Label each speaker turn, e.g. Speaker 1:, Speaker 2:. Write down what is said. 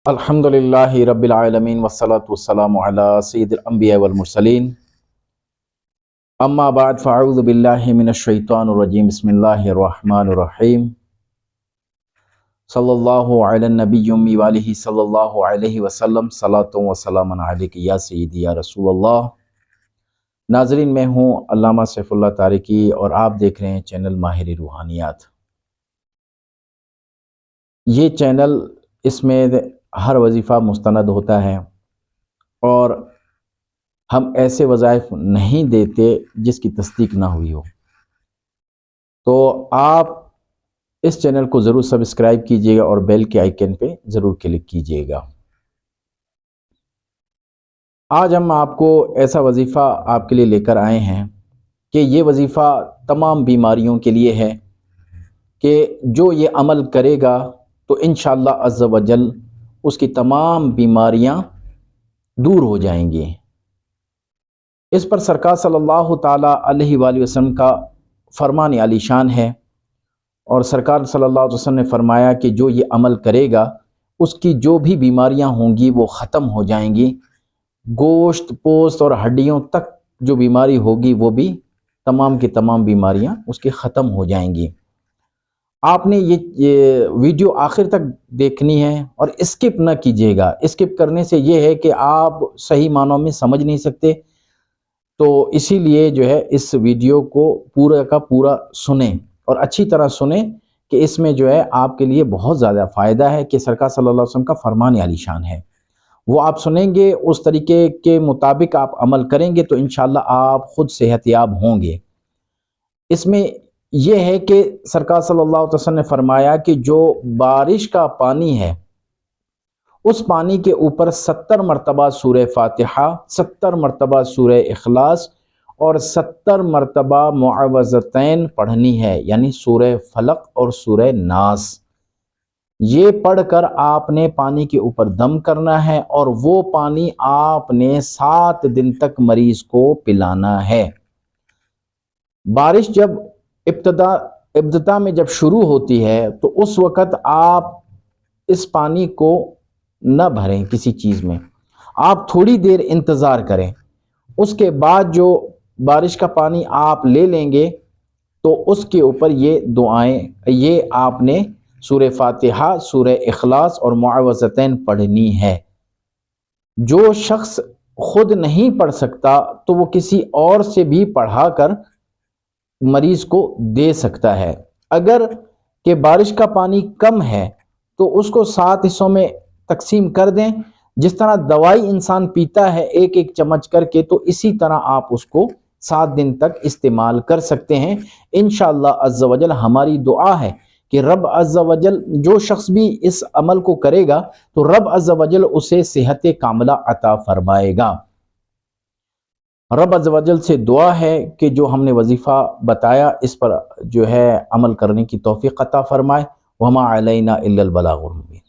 Speaker 1: الحمدللہ رب العالمین والصلاة والسلام علی سید الانبیاء والمرسلین اما بعد فاعوذ باللہ من الشیطان الرجیم بسم اللہ الرحمن الرحیم صلی اللہ علی النبی امی والہ صلی اللہ علیہ وسلم صلاۃ و سلام علیک یا سیدی یا رسول اللہ۔ ناظرین، میں ہوں علامہ سیف اللہ تارکی اور آپ دیکھ رہے ہیں چینل ماہر روحانیات۔ یہ چینل، اس میں ہر وظیفہ مستند ہوتا ہے اور ہم ایسے وظائف نہیں دیتے جس کی تصدیق نہ ہوئی ہو، تو آپ اس چینل کو ضرور سبسکرائب کیجیے گا اور بیل کے آئیکن پہ ضرور کلک کیجیے گا۔ آج ہم آپ کو ایسا وظیفہ آپ کے لیے لے کر آئے ہیں کہ یہ وظیفہ تمام بیماریوں کے لیے ہے کہ جو یہ عمل کرے گا تو انشاءاللہ عز و جل اس کی تمام بیماریاں دور ہو جائیں گی۔ اس پر سرکار صلی اللہ تعالیٰ علیہ وآلہ وسلم کا فرمان عالی شان ہے، اور سرکار صلی اللہ علیہ وسلم نے فرمایا کہ جو یہ عمل کرے گا اس کی جو بھی بیماریاں ہوں گی وہ ختم ہو جائیں گی، گوشت پوست اور ہڈیوں تک جو بیماری ہوگی وہ بھی تمام کی تمام بیماریاں اس کی ختم ہو جائیں گی۔ آپ نے یہ ویڈیو آخر تک دیکھنی ہے اور اسکپ نہ کیجیے گا۔ اسکپ کرنے سے یہ ہے کہ آپ صحیح معنوں میں سمجھ نہیں سکتے، تو اسی لیے جو ہے اس ویڈیو کو پورا کا پورا سنیں اور اچھی طرح سنیں کہ اس میں جو ہے آپ کے لیے بہت زیادہ فائدہ ہے کہ سرکار صلی اللہ علیہ وسلم کا فرمان عالی شان ہے۔ وہ آپ سنیں گے، اس طریقے کے مطابق آپ عمل کریں گے تو انشاءاللہ آپ خود صحت یاب ہوں گے۔ اس میں یہ ہے کہ سرکار صلی اللہ علیہ وسلم نے فرمایا کہ جو بارش کا پانی ہے اس پانی کے اوپر 70 مرتبہ سورہ فاتحہ، 70 مرتبہ سورہ اخلاص اور 70 مرتبہ معوذتین پڑھنی ہے، یعنی سورہ فلق اور سورہ ناس۔ یہ پڑھ کر آپ نے پانی کے اوپر دم کرنا ہے اور وہ پانی آپ نے 7 دن تک مریض کو پلانا ہے۔ بارش جب ابتدا میں جب شروع ہوتی ہے تو اس وقت آپ اس پانی کو نہ بھریں کسی چیز میں، آپ تھوڑی دیر انتظار کریں۔ اس کے بعد جو بارش کا پانی آپ لے لیں گے تو اس کے اوپر یہ دعائیں، یہ آپ نے سورہ فاتحہ، سورہ اخلاص اور معوذتین پڑھنی ہے۔ جو شخص خود نہیں پڑھ سکتا تو وہ کسی اور سے بھی پڑھا کر مریض کو دے سکتا ہے۔ اگر کہ بارش کا پانی کم ہے تو اس کو 7 حصوں میں تقسیم کر دیں۔ جس طرح دوائی انسان پیتا ہے ایک ایک چمچ کر کے، تو اسی طرح آپ اس کو 7 دن تک استعمال کر سکتے ہیں۔ انشاءاللہ عز و جل ہماری دعا ہے کہ رب عز و جل جو شخص بھی اس عمل کو کرے گا تو رب عز و جل اسے صحت کاملہ عطا فرمائے گا۔ رب عز و جل سے دعا ہے کہ جو ہم نے وظیفہ بتایا اس پر جو ہے عمل کرنے کی توفیق عطا فرمائے۔ وما علینا الا البلاغ المبین۔